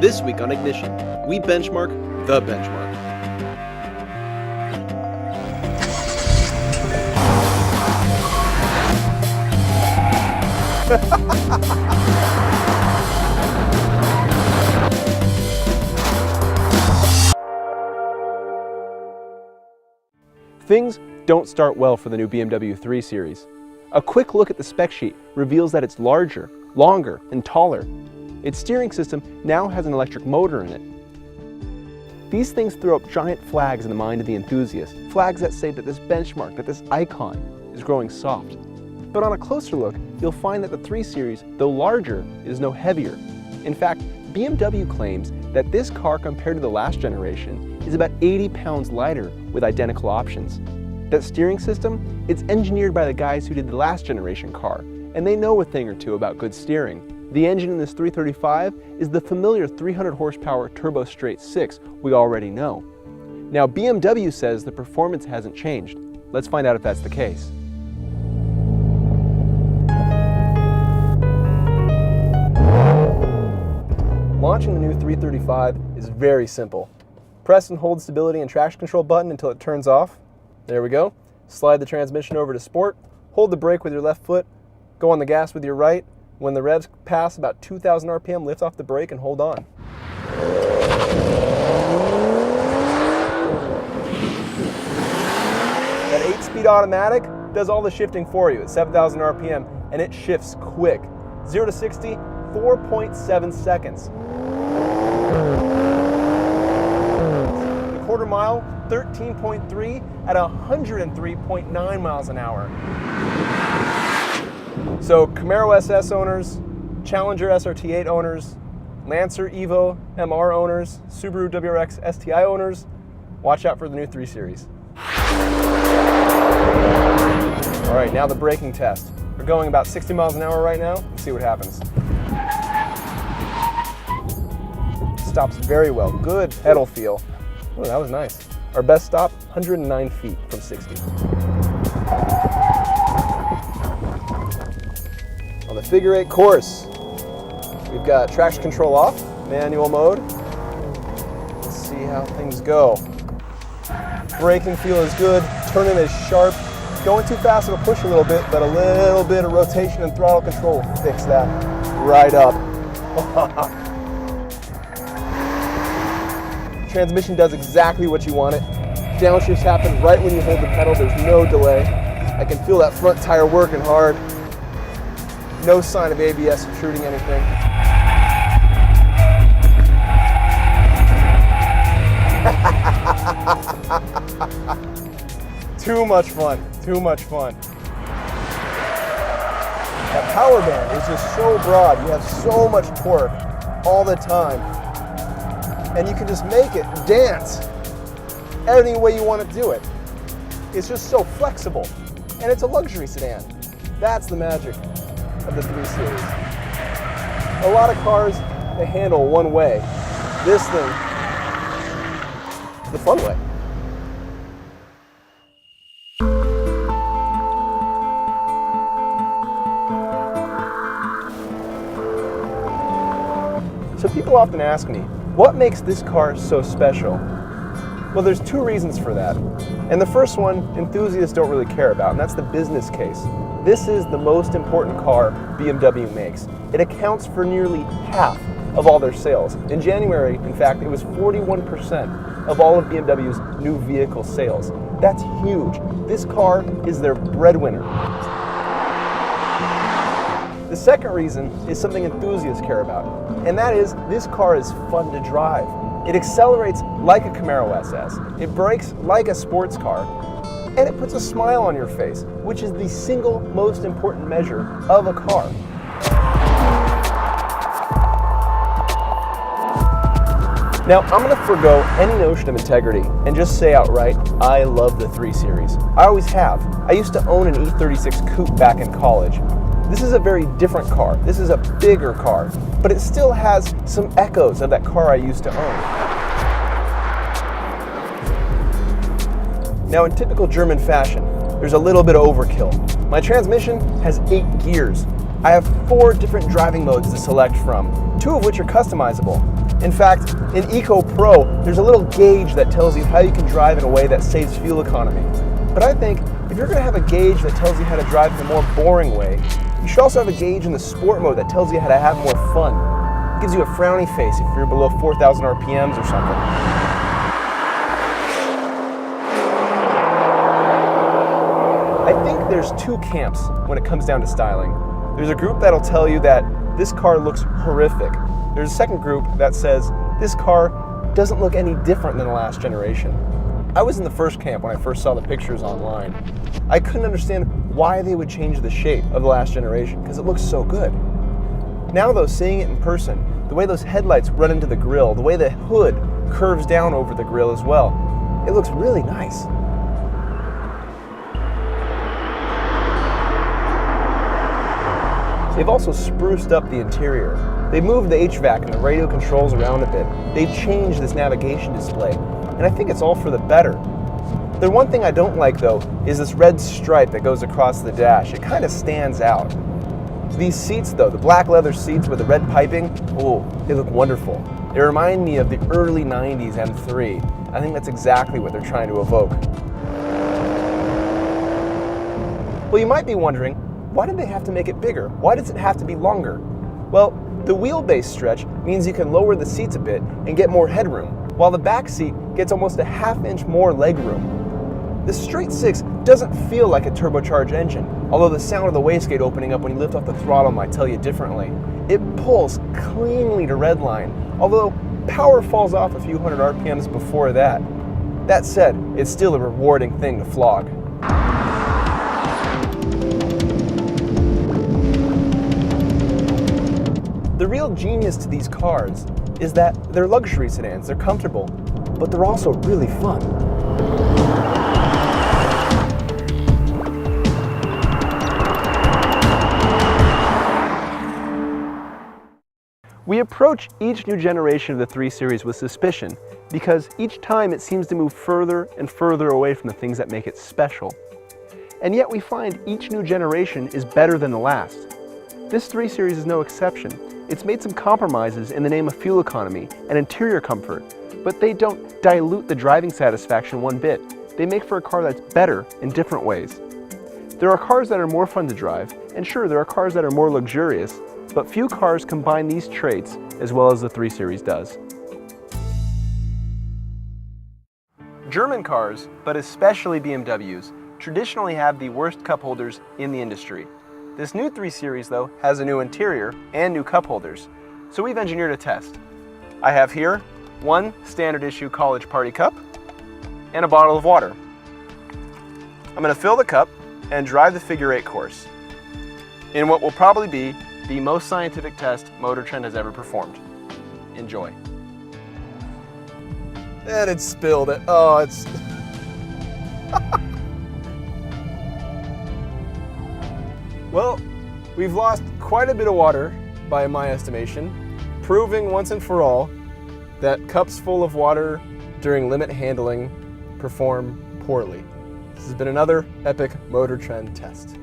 This week on Ignition, we benchmark the benchmark. Things don't start well for the new BMW 3 Series. A quick look at the spec sheet reveals that it's larger, longer, and taller. Its steering system now has an electric motor in it. These things throw up giant flags in the mind of the enthusiast, flags that say that this benchmark, that this icon, is growing soft. But on a closer look, you'll find that the 3 Series, though larger, is no heavier. In fact, BMW claims that this car, compared to the last generation, is about 80 pounds lighter with identical options. That steering system, it's engineered by the guys who did the last generation car, and they know a thing or two about good steering. The engine in this 335 is the familiar 300 horsepower turbo straight 6 we already know. Now BMW says the performance hasn't changed. Let's find out if that's the case. Launching the new 335 is very simple. Press and hold stability and traction control button until it turns off. There we go. Slide the transmission over to sport. Hold the brake with your left foot. Go on the gas with your right. When the revs pass about 2,000 RPM, lift off the brake and hold on. That 8-speed automatic does all the shifting for you at 7,000 RPM, and it shifts quick. 0 to 60, 4.7 seconds. The quarter mile, 13.3 at 103.9 miles an hour. So Camaro SS owners, Challenger SRT8 owners, Lancer Evo MR owners, Subaru WRX STI owners, watch out for the new 3 Series. All right, now the braking test. We're going about 60 miles an hour right now. Let's see what happens. Stops very well. Good pedal feel. Oh, that was nice. Our best stop, 109 feet from 60. On the figure 8 course, we've got traction control off, manual mode. Let's see how things go. Braking feel is good, turning is sharp. Going too fast, it'll push a little bit, but a little bit of rotation and throttle control will fix that right up. Transmission does exactly what you want it. Downshifts happen right when you hold the pedal, there's no delay. I can feel that front tire working hard. No sign of ABS intruding anything. Too much fun, too much fun. That power band is just so broad. You have so much torque all the time. And you can just make it dance any way you want to do it. It's just so flexible. And it's a luxury sedan. That's the magic of the 3 Series. A lot of cars, they handle one way. This thing, the fun way. So people often ask me, what makes this car so special? Well, there's 2 reasons for that. And the first one, enthusiasts don't really care about, and that's the business case. This is the most important car BMW makes. It accounts for nearly half of all their sales. In January, in fact, it was 41% of all of BMW's new vehicle sales. That's huge. This car is their breadwinner. The second reason is something enthusiasts care about, and that is this car is fun to drive. It accelerates like a Camaro SS, it brakes like a sports car, and it puts a smile on your face, which is the single most important measure of a car. Now, I'm going to forgo any notion of integrity and just say outright, I love the 3 Series. I always have. I used to own an E36 Coupe back in college. This is a very different car. This is a bigger car, but it still has some echoes of that car I used to own. Now, in typical German fashion, there's a little bit of overkill. My transmission has 8 gears. I have 4 different driving modes to select from, 2 of which are customizable. In fact, in Eco Pro, there's a little gauge that tells you how you can drive in a way that saves fuel economy. But I think if you're going to have a gauge that tells you how to drive in a more boring way, you should also have a gauge in the sport mode that tells you how to have more fun. It gives you a frowny face if you're below 4,000 RPMs or something. I think there's two camps when it comes down to styling. There's a group that'll tell you that this car looks horrific. There's a second group that says this car doesn't look any different than the last generation. I was in the first camp when I first saw the pictures online. I couldn't understand why they would change the shape of the last generation because it looks so good. Now though, seeing it in person, the way those headlights run into the grille, the way the hood curves down over the grille as well, it looks really nice. They've also spruced up the interior. They've moved the HVAC and the radio controls around a bit. They've changed this navigation display, and I think it's all for the better. The one thing I don't like though is this red stripe that goes across the dash. It kind of stands out. These seats though, the black leather seats with the red piping, oh, they look wonderful. They remind me of the early 90s M3. I think that's exactly what they're trying to evoke. Well, you might be wondering, why did they have to make it bigger? Why does it have to be longer? Well, the wheelbase stretch means you can lower the seats a bit and get more headroom, while the back seat gets almost a half-inch more legroom. The straight six doesn't feel like a turbocharged engine, although the sound of the wastegate opening up when you lift off the throttle might tell you differently. It pulls cleanly to redline, although power falls off a few hundred RPMs before that. That said, it's still a rewarding thing to flog. The real genius to these cars is that they're luxury sedans, they're comfortable, but they're also really fun. We approach each new generation of the 3 Series with suspicion because each time it seems to move further and further away from the things that make it special. And yet we find each new generation is better than the last. This 3 Series is no exception. It's made some compromises in the name of fuel economy and interior comfort, but they don't dilute the driving satisfaction one bit. They make for a car that's better in different ways. There are cars that are more fun to drive, and sure, there are cars that are more luxurious, but few cars combine these traits as well as the 3 Series does. German cars, but especially BMWs, traditionally have the worst cup holders in the industry. This new 3 Series, though, has a new interior and new cup holders, so we've engineered a test. I have here one standard issue college party cup and a bottle of water. I'm going to fill the cup and drive the figure 8 course in what will probably be the most scientific test Motor Trend has ever performed. Enjoy. And it spilled it. Oh, it's... Well, we've lost quite a bit of water by my estimation, proving once and for all that cups full of water during limit handling perform poorly. This has been another epic Motor Trend test.